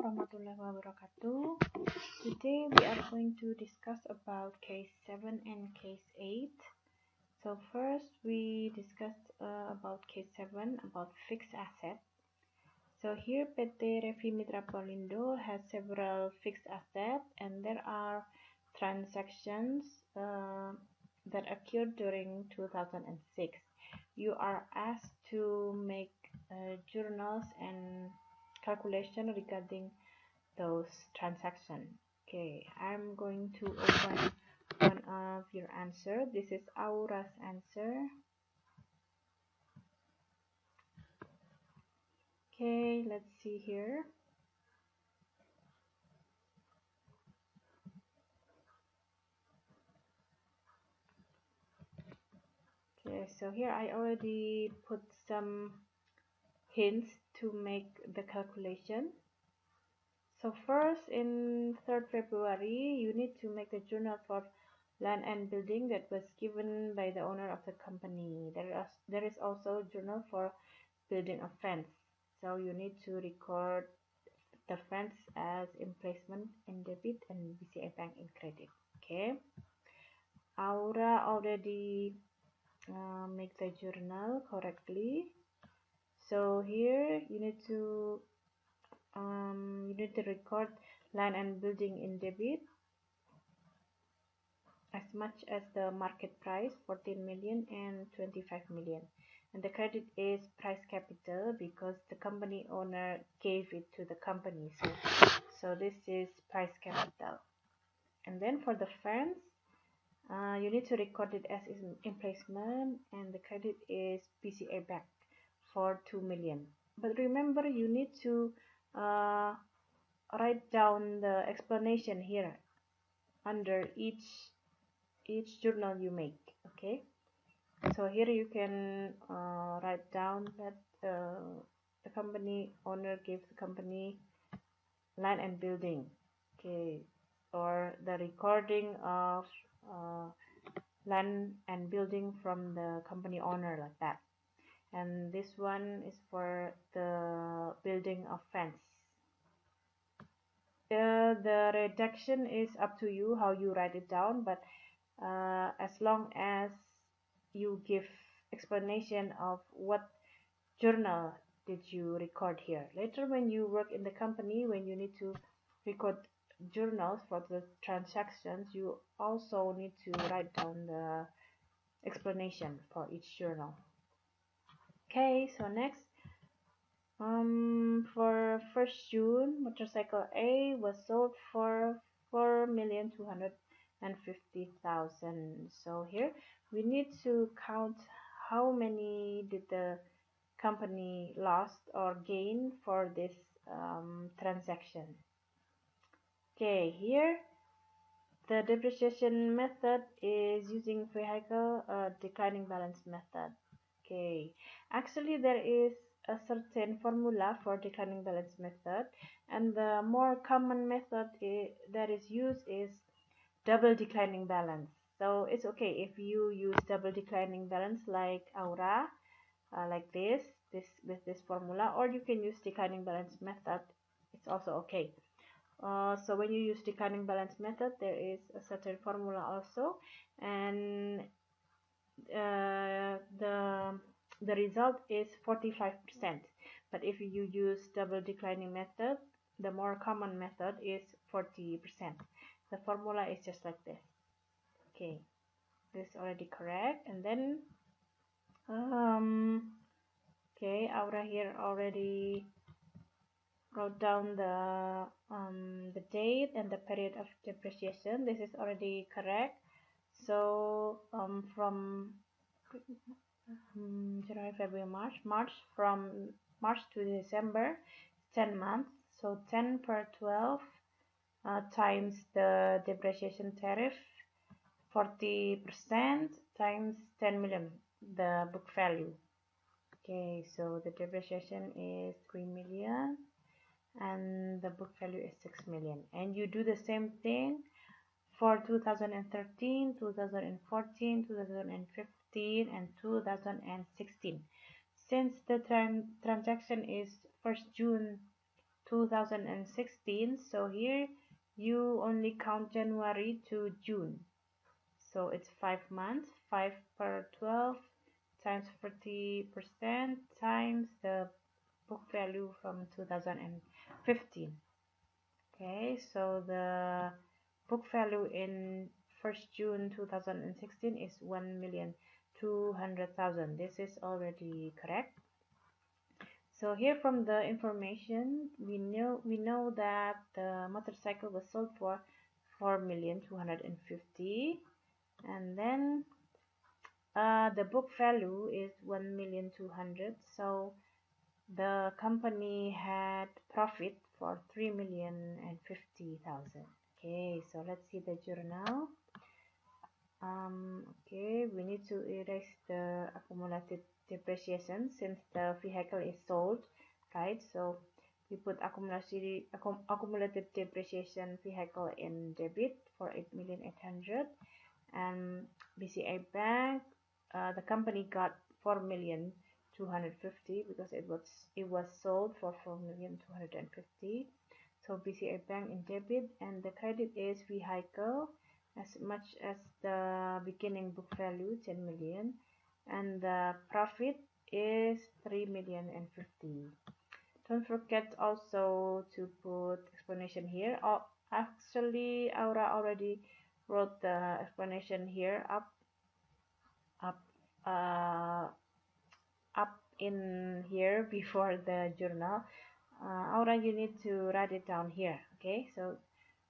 warahmatullahi wabarakatuh. Today we are going to discuss about case 7 and case 8. So first we discussed about case 7 about fixed asset. So here PT Revi Mitra Polindo has several fixed assets and there are transactions that occurred during 2006. You are asked to make journals and calculation regarding those transactions. Okay, I'm going to open one of your answer. This is Aura's answer. Okay, let's see here. Okay, so here I already put some hints to make the calculation. So first, in 3rd February, you need to make the journal for land and building that was given by the owner of the company. There is also journal for building a fence. So you need to record the fence as emplacement in debit and BCA bank in credit. Okay. Aura already make the journal correctly. So here you need to record land and building in debit as much as the market price 14 million and 25 million, and the credit is price capital because the company owner gave it to the company, so this is price capital. And then for the fence, you need to record it as emplacement and the credit is BCA back for 2 million. But remember, you need to write down the explanation here under each journal you make. Okay, so here you can write down that the company owner gave the company land and building. Okay, or the recording of land and building from the company owner, like that. And this one is for the building of fence. The redaction is up to you how you write it down, but as long as you give explanation of what journal did you record here. Later when you work in the company, when you need to record journals for the transactions, you also need to write down the explanation for each journal. Okay, so next, for 1st June, motorcycle A was sold for 4,250,000. So here we need to count how many did the company lost or gain for this transaction. Okay, here the depreciation method is using vehicle declining balance method. Okay, actually there is a certain formula for declining balance method, and the more common method that is used is double declining balance. So it's okay if you use double declining balance like Aura, like this with this formula, or you can use declining balance method. It's also okay. So when you use declining balance method, there is a certain formula also, and the result is 45%. But if you use double declining method, the more common method is 40%. The formula is just like this. Okay, this is already correct. And then okay, Aura here already wrote down the date and the period of depreciation. This is already correct. So from January, February, March, from March to December, 10 months. So 10 per 12 times the depreciation tariff, 40% times 10 million, the book value. Okay, so the depreciation is 3 million and the book value is 6 million. And you do the same thing for 2013, 2014, 2015 and 2016. Since the transaction is 1st June 2016. So here you only count January to June. So it's 5 months. 5 per 12 times 40% times the book value from 2015. Okay, so the book value in 1st June 2016 is 1,200,000. This is already correct. So here from the information, we know that the motorcycle was sold for 4,250,000, and then the book value is 1,200,000. So the company had profit for 3,050,000. Okay, so let's see the journal. Okay, we need to erase the accumulated depreciation since the vehicle is sold, right? So we put accumulated depreciation vehicle in debit for 8,800,000, and BCA Bank, the company got 4,250,000 because it was sold for 4,250,000. So BCA Bank in debit, and the credit is vehicle as much as the beginning book value 10 million, and the profit is 3,050,000. Don't forget also to put explanation here. Oh, actually Aura already wrote the explanation here up uh, up in here before the journal. Aura, you need to write it down here. Okay, so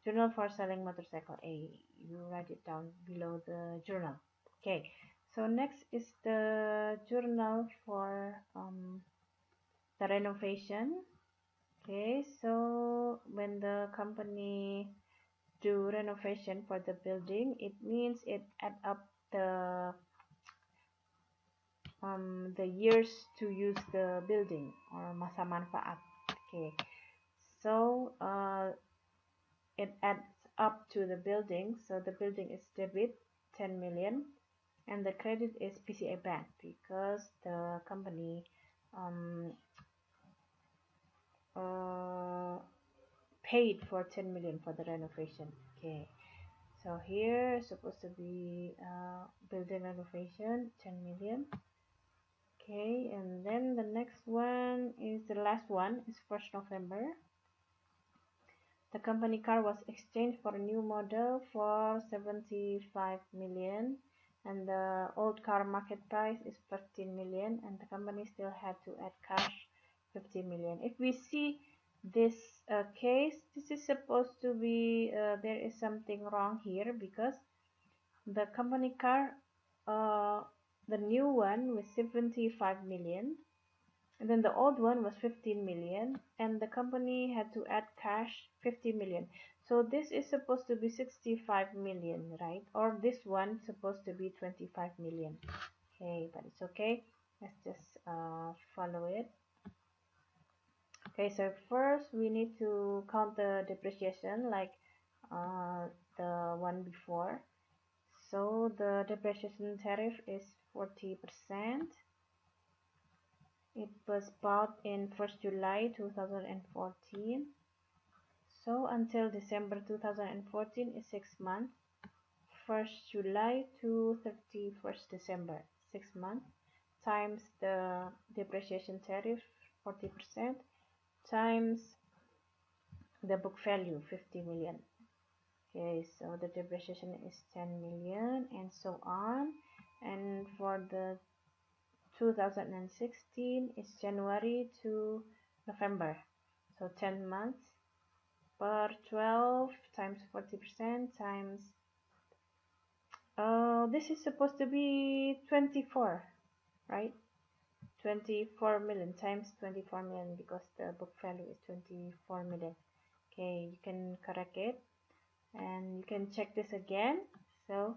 journal for selling motorcycle A, you write it down below the journal. Okay, so next is the journal for the renovation. Okay, so when the company do renovation for the building, it means it add up the years to use the building or masa manfaat. Okay, so it adds up to the building. So the building is debit 10 million, and the credit is PCA Bank because the company um, uh, paid for 10 million for the renovation. Okay, so here supposed to be building renovation 10 million. Okay, and then the next one is the last one is 1st November. The company car was exchanged for a new model for 75 million, and the old car market price is 15 million, and the company still had to add cash 50 million. If we see this case, this is supposed to be there is something wrong here because the company car, the new one was 75 million, and then the old one was 15 million, and the company had to add cash 50 million. So this is supposed to be 65 million, right? Or this one supposed to be 25 million. Okay, but it's okay. Let's just follow it. Okay, so first we need to count the depreciation like the one before. So the depreciation tariff is 40%. It was bought in 1st July 2014. So until December 2014 is 6 months. 1st July to 31st December, 6 months, times the depreciation tariff 40% times the book value 50 million. Okay, so the depreciation is 10 million and so on. And for the 2016 is January to November, so 10 months per 12 times 40% times this is supposed to be 24, right? 24 million times 24 million because the book value is 24 million. Okay, you can correct it and you can check this again. So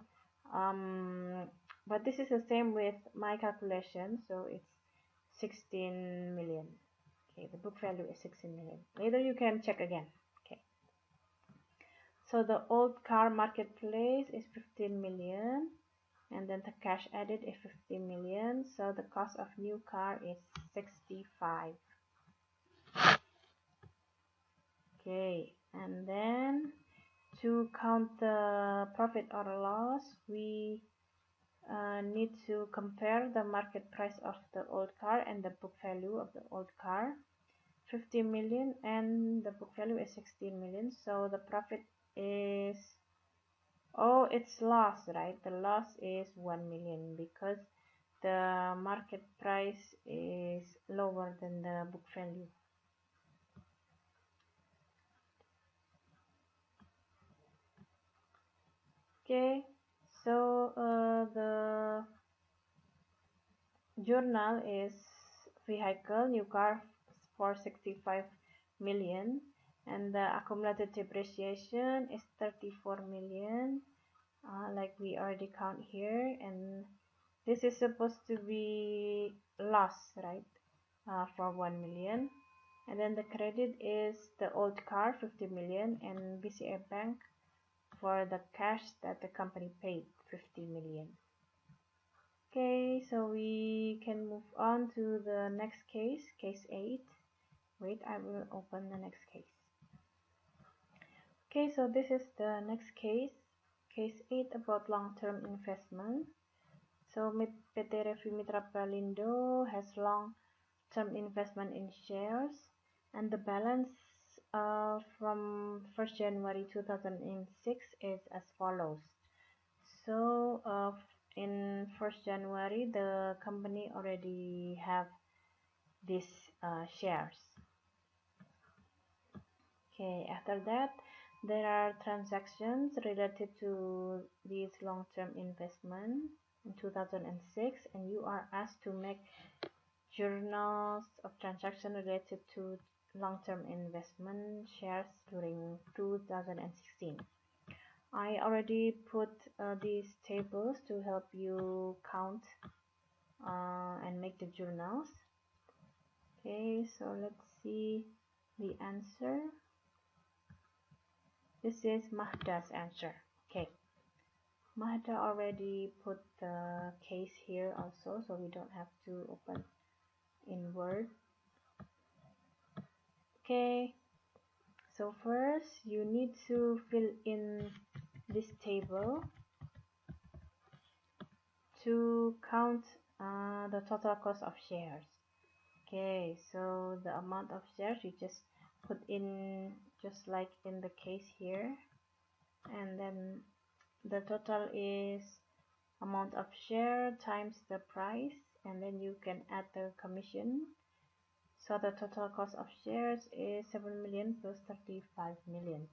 but this is the same with my calculation, so it's 16 million. Okay, the book value is 16 million. Later you can check again. Okay, so the old car marketplace is 15 million, and then the cash added is 50 million, so the cost of new car is 65. Okay, and then to count the profit or loss, we need to compare the market price of the old car and the book value of the old car. 50 million and the book value is 16 million, so the profit is, oh, it's loss, right? The loss is 1 million because the market price is lower than the book value. Okay, so the journal is vehicle new car for 65 million, and the accumulated depreciation is 34 million, like we already count here, and this is supposed to be loss, right? For 1 million, and then the credit is the old car 50 million and BCA Bank for the cash that the company paid 50 million. Okay, so we can move on to the next case, case 8. Wait, I will open the next case. Okay, so this is the next case, case 8 about long-term investment. So PT Revi Mitra Pelindo has long-term investment in shares, and the balance from 1st January 2006 is as follows. So in 1st January, the company already have these shares. Okay, after that, there are transactions related to these long-term investment in 2006, and you are asked to make journals of transaction related to long-term investment shares during 2016. I already put these tables to help you count and make the journals. Okay, so let's see the answer. This is Mahda's answer. Okay, Mahda already put the case here also, so we don't have to open in Word. Okay, so first you need to fill in this table to count the total cost of shares. Okay, so the amount of shares you just put in just like in the case here, and then the total is amount of share times the price, and then you can add the commission. So the total cost of shares is 7 million plus 35 million.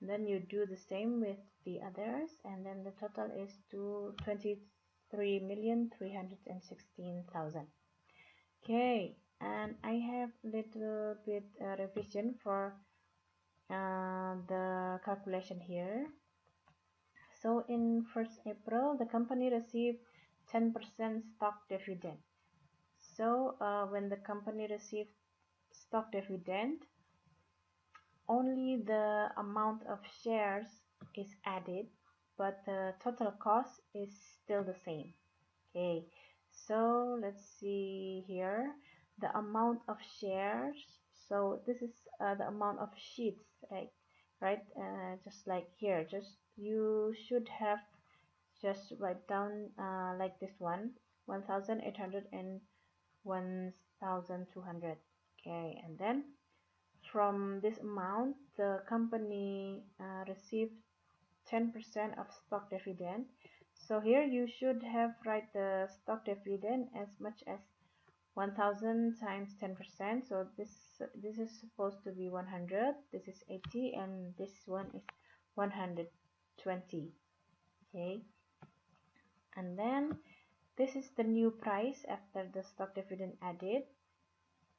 And then you do the same with the others, and then the total is to 23,316,000. Okay, and I have little bit revision for the calculation here. So in 1st April, the company received 10% stock dividend. So when the company received stock dividend, only the amount of shares is added, but the total cost is still the same. Okay, so let's see here the amount of shares. So this is the amount of sheets, right? Just like here, just you should have just write down like this one, 1,800 and 1,200. Okay, and then from this amount, the company received 10% of stock dividend. So here you should have write the stock dividend as much as 1,000 times 10%. So this is supposed to be 100. This is 80, and this one is 120. Okay, and then this is the new price after the stock dividend added.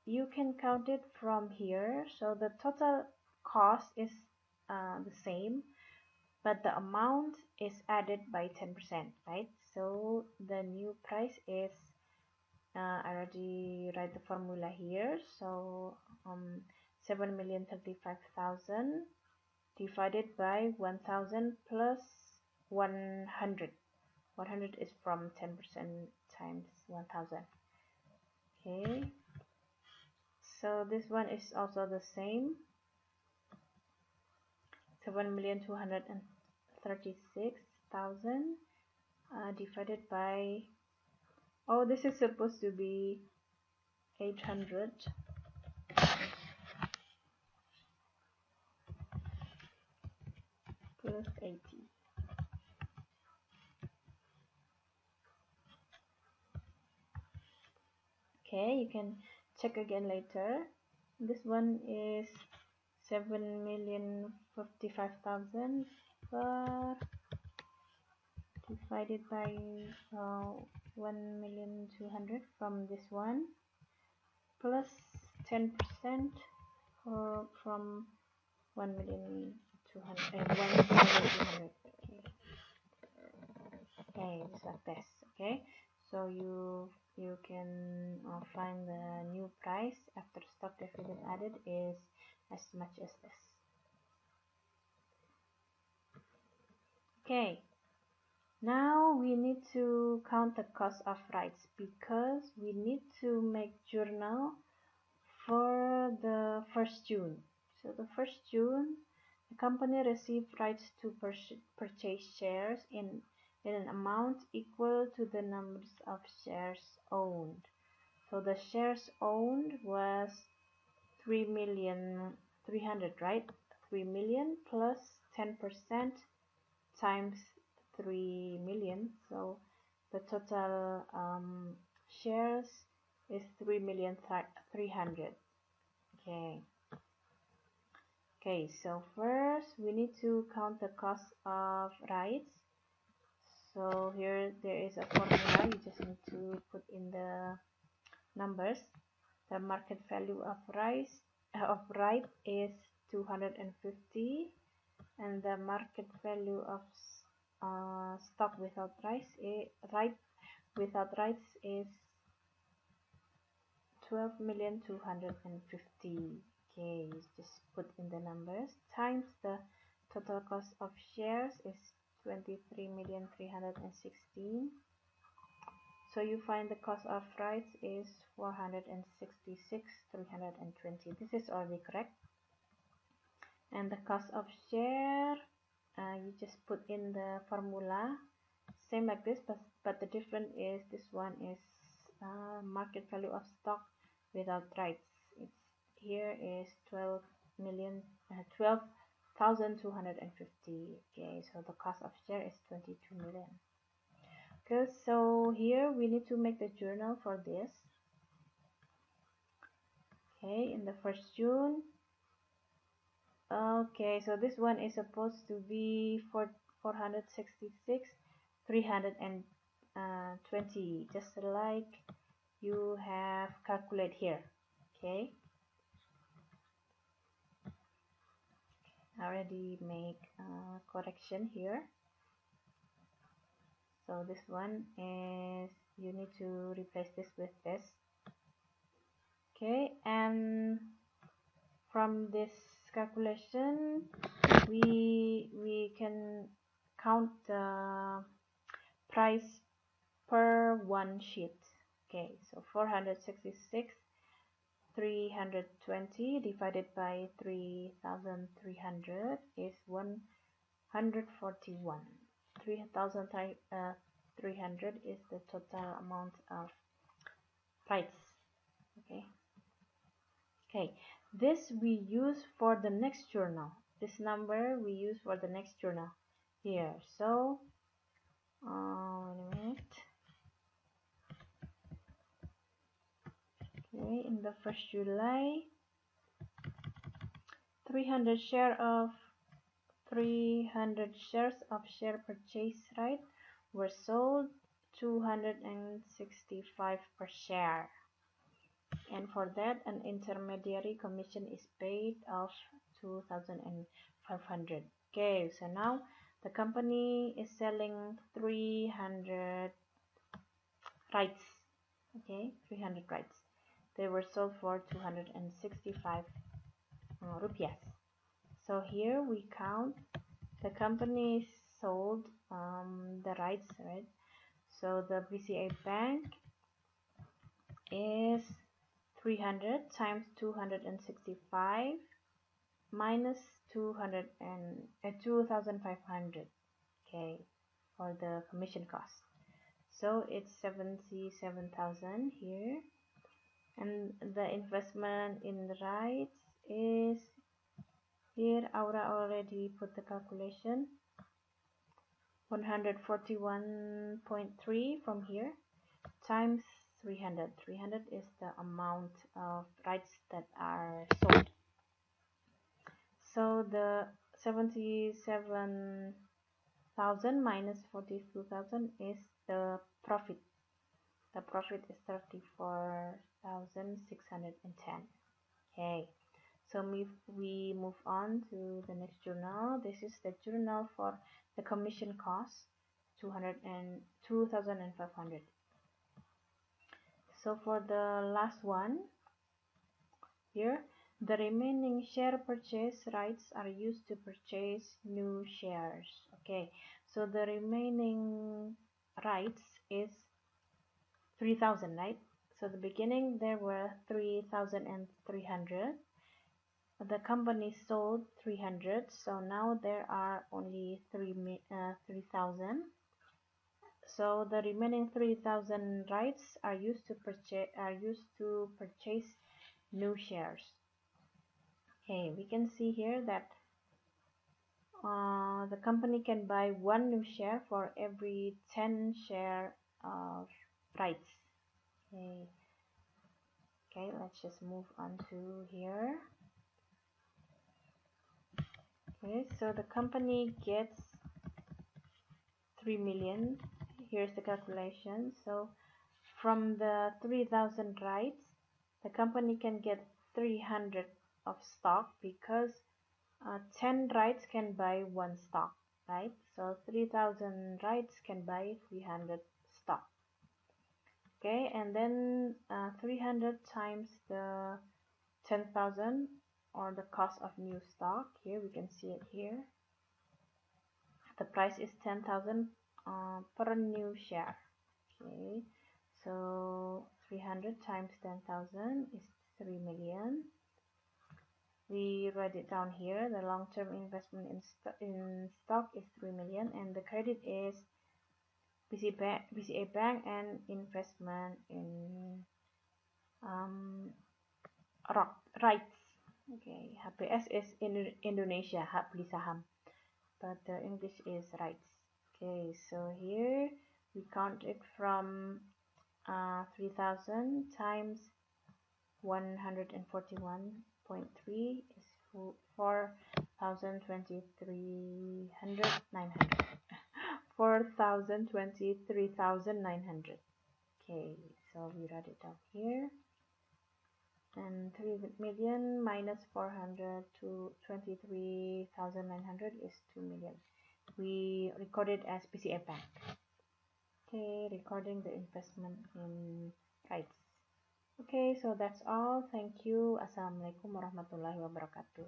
You can count it from here. So the total cost is the same, but the amount is added by 10%, right? So the new price is, I already write the formula here. So 7,035,000 divided by 1,000 plus 100. 100 is from 10% times 1,000. Okay, so this one is also the same. 7,236,000 divided by, oh, this is supposed to be 800 plus 80. Okay, you can check again later. This one is 7,055,000 per divided by 1,200,000 from this one plus 10% from 1,200,000. Okay, it's like this. Okay, so you can find the new price after stock dividend added is as much as this. Okay, now we need to count the cost of rights because we need to make journal for the 1st June. So the 1st June, the company received rights to purchase shares in an amount equal to the numbers of shares owned. So the shares owned was 3,300,000, right? 3 million plus 10% times 3 million. So the total shares is 3,300,000. Okay. Okay, so first we need to count the cost of rights. So here there is a formula. You just need to put in the numbers. The market value of right is 250, and the market value of stock without rights is 12,250,000. Okay, just put in the numbers times the total cost of shares is 23,316,000. So you find the cost of rights is 466,320. This is already correct. And the cost of share, you just put in the formula, same like this, but the difference is this one is market value of stock without rights. It's here is 12,250. Okay, so the cost of share is 22 million. Okay, so here we need to make the journal for this. Okay, in the 1st June. Okay, so this one is supposed to be for 466,320, just like you have calculate here. Okay, I already make correction here. So this one is, you need to replace this with this. Okay, and from this calculation we can count the price per one sheet. Okay, so 466,320 divided by 3,300 is 141. 3,300 is the total amount of price. Okay, this we use for the next journal. This number we use for the next journal here. So wait a minute. Okay, in the 1st July, 300 shares of share purchase right were sold, 265 per share. And for that, an intermediary commission is paid of 2,500. Okay, so now the company is selling 300 rights. Okay, 300 rights. They were sold for 265 rupiah. So here we count the company sold the rights, right? So the BCA Bank is 300 times 265 minus 2,500, okay, for the commission cost. So it's 77,000 here, and the investment in the rights is here. Aura already put the calculation, 141.3 from here times 300. 300 is the amount of rights that are sold. So the 77,000 minus 42,000 is the profit. The profit is 34,610. Okay, so we move on to the next journal. This is the journal for the commission cost, 2,500. So for the last one here, the remaining share purchase rights are used to purchase new shares. Okay, so the remaining rights is 3,000, right? So the beginning there were 3,300. The company sold 300, so now there are only 3,000. So the remaining 3,000 rights are used to purchase new shares. Okay, we can see here that the company can buy one new share for every 10 share of rights. Okay, okay, let's just move on to here. Okay, so the company gets 3 million. Here's the calculation. So from the 3,000 rights, the company can get 300 of stock because 10 rights can buy one stock, right? So 3,000 rights can buy 300 stock. Okay, and then 300 times the 10,000 or the cost of new stock. Here we can see it here. The price is 10,000 per new share. Okay, so 300 times 10,000 is 3 million. We write it down here. The long-term investment in stock is 3 million, and the credit is BCA Bank and investment in rights. Okay, HPS is in Indonesia, hak beli saham, but the English is rights. Okay, so here we count it from 3,000 times 141.3 is 4,023,900. 4,023,900. Okay, so we write it down here. And 3 million minus 400 to 23,900 is 2 million. We record it as BCA Bank. Okay, recording the investment in rights. Okay, so that's all. Thank you. Assalamualaikum warahmatullahi wabarakatuh.